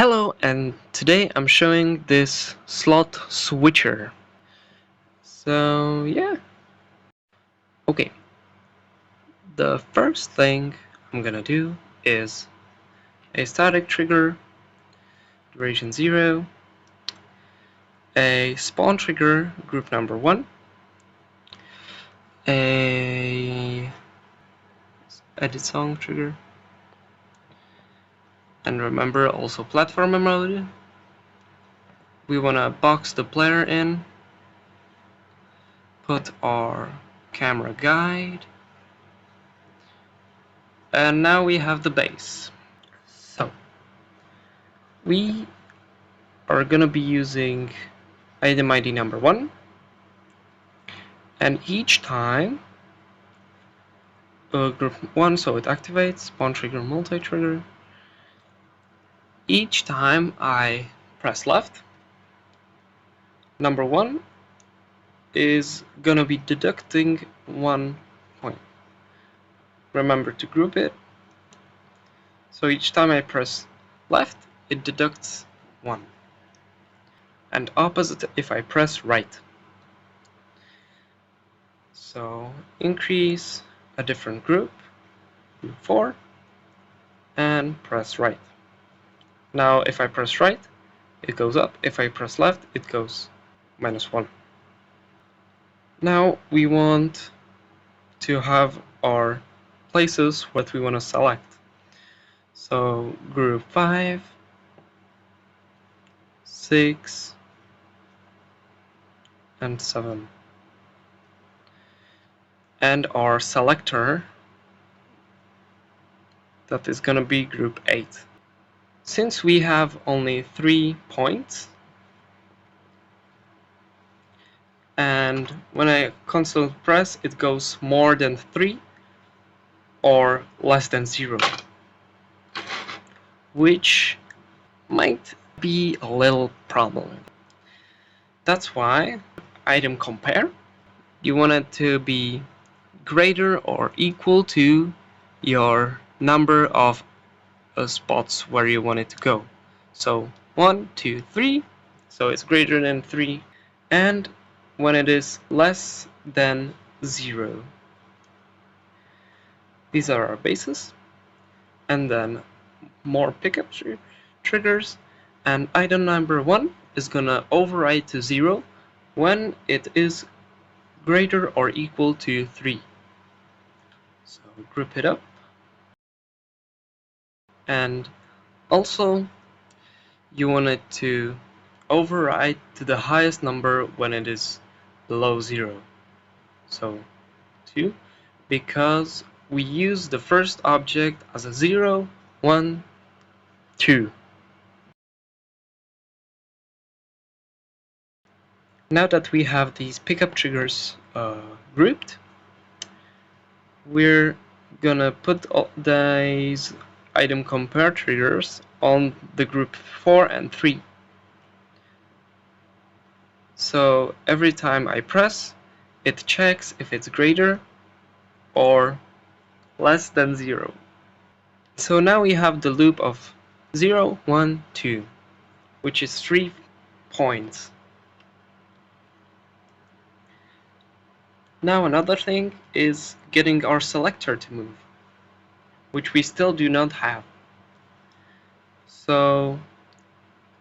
Hello, and today I'm showing this slot switcher. So yeah, okay. The first thing I'm gonna do is a static trigger, duration 0, a spawn trigger, group number 1, a edit song trigger, and remember also platformer mode. We wanna box the player in, put our camera guide, and now we have the base. So we are gonna be using item ID number 1, and each time group 1, so it activates spawn trigger, multi-trigger. Each time I press left, number 1 is gonna be deducting 1 point. Remember to group it, so each time I press left it deducts 1, and opposite if I press right. So increase a different group 4, and press right. Now if I press right it goes up, if I press left it goes -1. Now we want to have our places what we want to select. So group 5, 6, and 7. And our selector, that is gonna be group 8. Since we have only 3 points, and when I constant press it goes more than 3 or less than 0, which might be a little problem. That's why item compare, you want it to be greater or equal to your number of spots where you want it to go. So 1, 2, 3, so it's greater than 3, and when it is less than 0. These are our bases, and then more pickup triggers, and item number 1 is gonna override to 0 when it is greater or equal to 3. So group it up, and also you want it to override to the highest number when it is below 0. So 2, because we use the first object as a 0, 1, 2. Now that we have these pickup triggers grouped, we're gonna put all these item compare triggers on the group 4 and 3. So every time I press, it checks if it's greater or less than 0. So now we have the loop of 0, 1, 2, which is 3 points. Now another thing is getting our selector to move, which we still do not have. So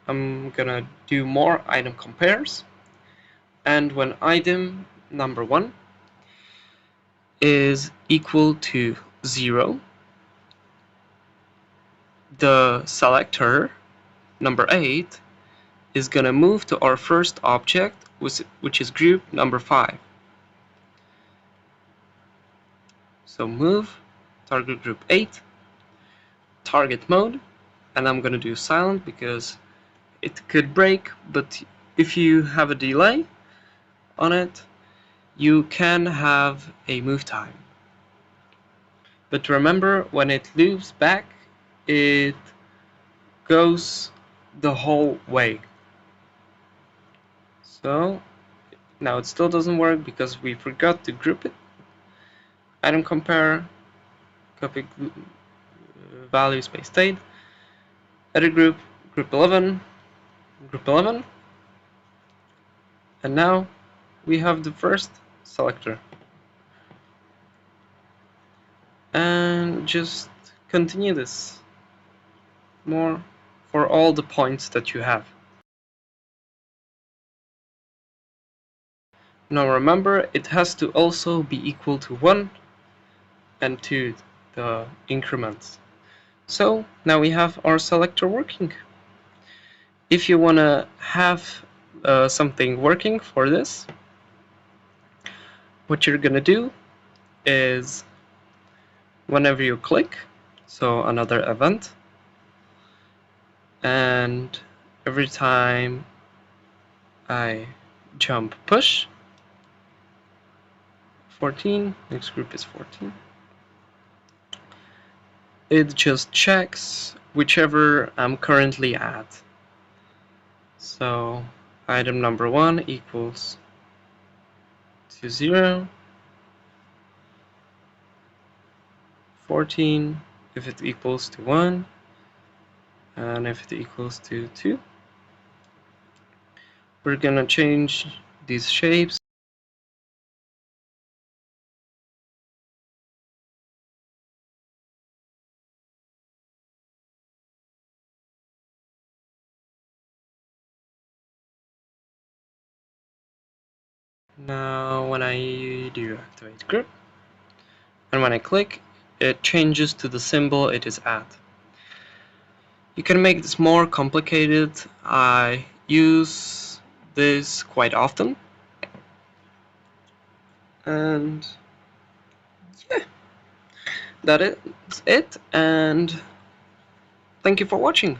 I'm gonna do more item compares, and when item number 1 is equal to 0, the selector number 8 is gonna move to our first object, which is group number 5. So move, target group 8, target mode, and I'm gonna do silent because it could break, but if you have a delay on it, you can have a move time. But remember, when it loops back, it goes the whole way. So now it still doesn't work because we forgot to group it. Item compare, copy value space state, edit group, group 11, group 11, and now we have the first selector. And just continue this more for all the points that you have. Now remember, it has to also be equal to 1 and 2, the increments. So now we have our selector working. If you want to have something working for this, what you're going to do is whenever you click, so another event, and every time I jump push, 14, next group is 14, it just checks whichever I'm currently at. So item number 1 equals to 0, 14 if it equals to 1, and if it equals to 2. We're gonna change these shapes. Now when I do activate group, and when I click, it changes to the symbol it is at. You can make this more complicated. I use this quite often. And yeah, that is it, and thank you for watching.